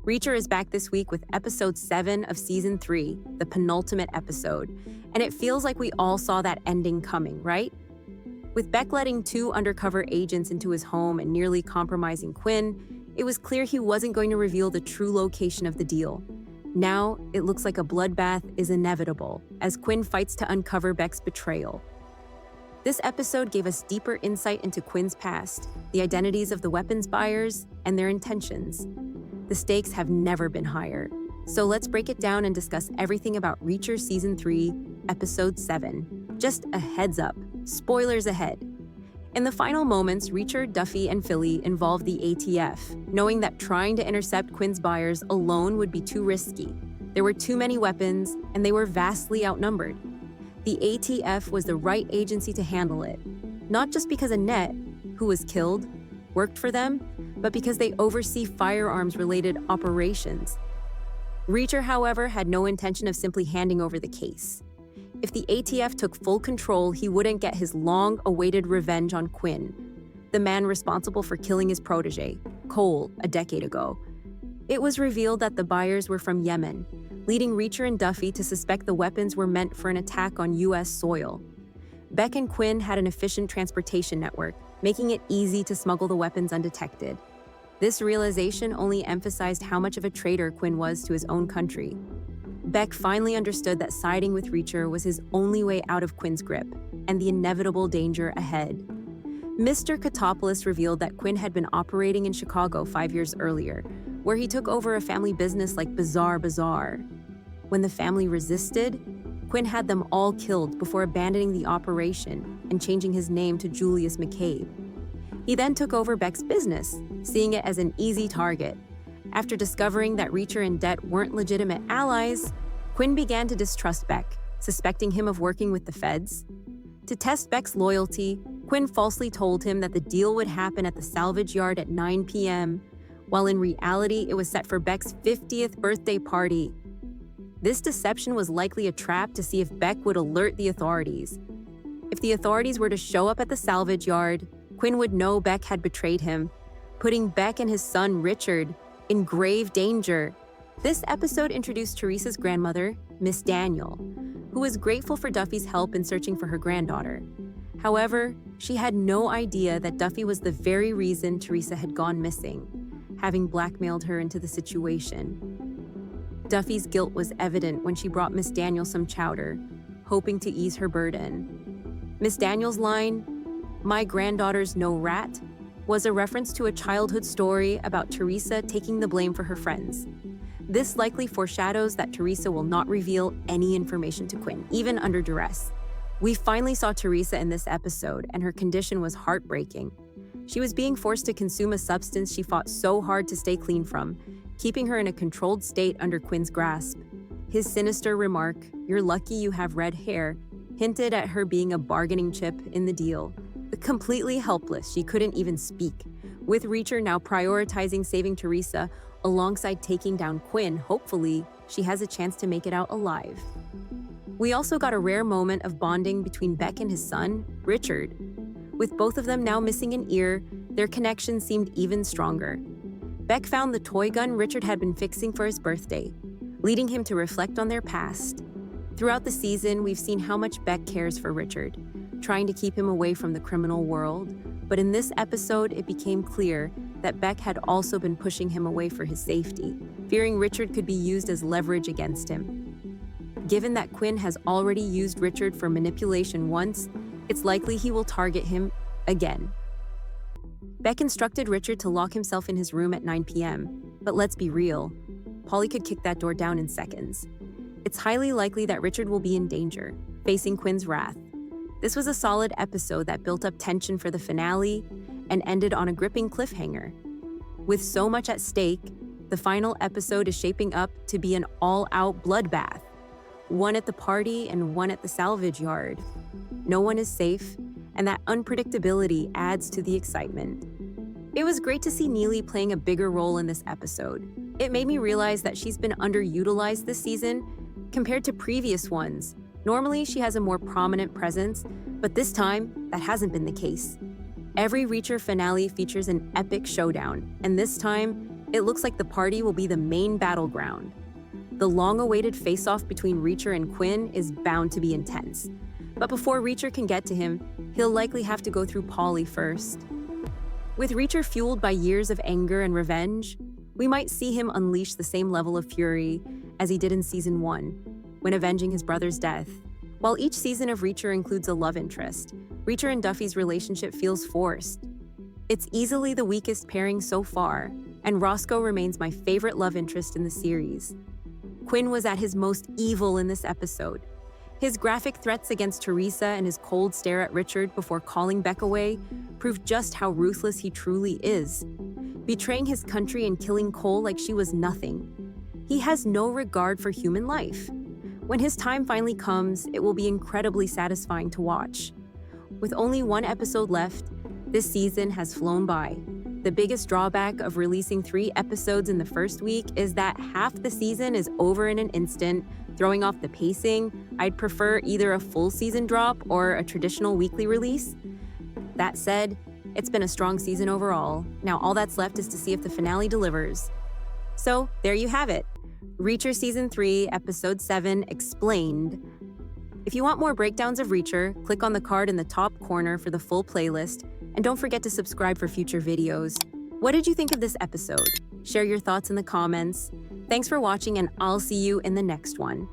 Reacher is back this week with episode 7 of season 3, the penultimate episode, and it feels like we all saw that ending coming, right? With Beck letting 2 undercover agents into his home and nearly compromising Quinn, it was clear he wasn't going to reveal the true location of the deal. Now, it looks like a bloodbath is inevitable as Quinn fights to uncover Beck's betrayal. This episode gave us deeper insight into Quinn's past, the identities of the weapons buyers, and their intentions. The stakes have never been higher. So let's break it down and discuss everything about Reacher Season 3, Episode 7. Just a heads up, spoilers ahead. In the final moments, Reacher, Duffy, and Philly involved the ATF, knowing that trying to intercept Quinn's buyers alone would be too risky. There were too many weapons, and they were vastly outnumbered. The ATF was the right agency to handle it, not just because Annette, who was killed, worked for them, but because they oversee firearms-related operations. Reacher, however, had no intention of simply handing over the case. If the ATF took full control, he wouldn't get his long-awaited revenge on Quinn, the man responsible for killing his protege, Cole, a decade ago. It was revealed that the buyers were from Yemen, leading Reacher and Duffy to suspect the weapons were meant for an attack on U.S. soil. Beck and Quinn had an efficient transportation network, making it easy to smuggle the weapons undetected. This realization only emphasized how much of a traitor Quinn was to his own country. Beck finally understood that siding with Reacher was his only way out of Quinn's grip, and the inevitable danger ahead. Mr. Katopoulos revealed that Quinn had been operating in Chicago 5 years earlier, where he took over a family business like Bizarre Bazaar. When the family resisted, Quinn had them all killed before abandoning the operation and changing his name to Julius McCabe. He then took over Beck's business, seeing it as an easy target. After discovering that Reacher and Det weren't legitimate allies, Quinn began to distrust Beck, suspecting him of working with the feds. To test Beck's loyalty, Quinn falsely told him that the deal would happen at the salvage yard at 9 p.m., while in reality it was set for Beck's 50th birthday party. This deception was likely a trap to see if Beck would alert the authorities. If the authorities were to show up at the salvage yard, Quinn would know Beck had betrayed him, putting Beck and his son Richard in grave danger. This episode introduced Teresa's grandmother, Miss Daniel, who was grateful for Duffy's help in searching for her granddaughter. However, she had no idea that Duffy was the very reason Teresa had gone missing, having blackmailed her into the situation. Duffy's guilt was evident when she brought Miss Daniel some chowder, hoping to ease her burden. Miss Daniel's line, "My granddaughter's no rat," was a reference to a childhood story about Teresa taking the blame for her friends. This likely foreshadows that Teresa will not reveal any information to Quinn, even under duress. We finally saw Teresa in this episode, and her condition was heartbreaking. She was being forced to consume a substance she fought so hard to stay clean from, keeping her in a controlled state under Quinn's grasp. His sinister remark, "You're lucky you have red hair," hinted at her being a bargaining chip in the deal. Completely helpless, she couldn't even speak. With Reacher now prioritizing saving Teresa alongside taking down Quinn, hopefully, she has a chance to make it out alive. We also got a rare moment of bonding between Beck and his son, Richard. With both of them now missing an ear, their connection seemed even stronger. Beck found the toy gun Richard had been fixing for his birthday, leading him to reflect on their past. Throughout the season, we've seen how much Beck cares for Richard, trying to keep him away from the criminal world. But in this episode, it became clear that Beck had also been pushing him away for his safety, fearing Richard could be used as leverage against him. Given that Quinn has already used Richard for manipulation once, it's likely he will target him again. Beck instructed Richard to lock himself in his room at 9 p.m., but let's be real, Paulie could kick that door down in seconds. It's highly likely that Richard will be in danger, facing Quinn's wrath. This was a solid episode that built up tension for the finale and ended on a gripping cliffhanger. With so much at stake, the final episode is shaping up to be an all-out bloodbath, one at the party and one at the salvage yard. No one is safe, and that unpredictability adds to the excitement. It was great to see Neely playing a bigger role in this episode. It made me realize that she's been underutilized this season compared to previous ones. Normally, she has a more prominent presence, but this time, that hasn't been the case. Every Reacher finale features an epic showdown, and this time, it looks like the party will be the main battleground. The long-awaited face-off between Reacher and Quinn is bound to be intense. But before Reacher can get to him, he'll likely have to go through Polly first. With Reacher fueled by years of anger and revenge, we might see him unleash the same level of fury as he did in Season 1, when avenging his brother's death. While each season of Reacher includes a love interest, Reacher and Duffy's relationship feels forced. It's easily the weakest pairing so far, and Roscoe remains my favorite love interest in the series. Quinn was at his most evil in this episode. His graphic threats against Teresa and his cold stare at Richard before calling Beck away prove just how ruthless he truly is. Betraying his country and killing Cole like she was nothing. He has no regard for human life. When his time finally comes, it will be incredibly satisfying to watch. With only one episode left, this season has flown by. The biggest drawback of releasing 3 episodes in the first week is that half the season is over in an instant, throwing off the pacing. I'd prefer either a full season drop or a traditional weekly release. That said, it's been a strong season overall. Now all that's left is to see if the finale delivers. So there you have it. Reacher Season 3, Episode 7, Explained. If you want more breakdowns of Reacher, click on the card in the top corner for the full playlist, and don't forget to subscribe for future videos. What did you think of this episode? Share your thoughts in the comments. Thanks for watching, and I'll see you in the next one.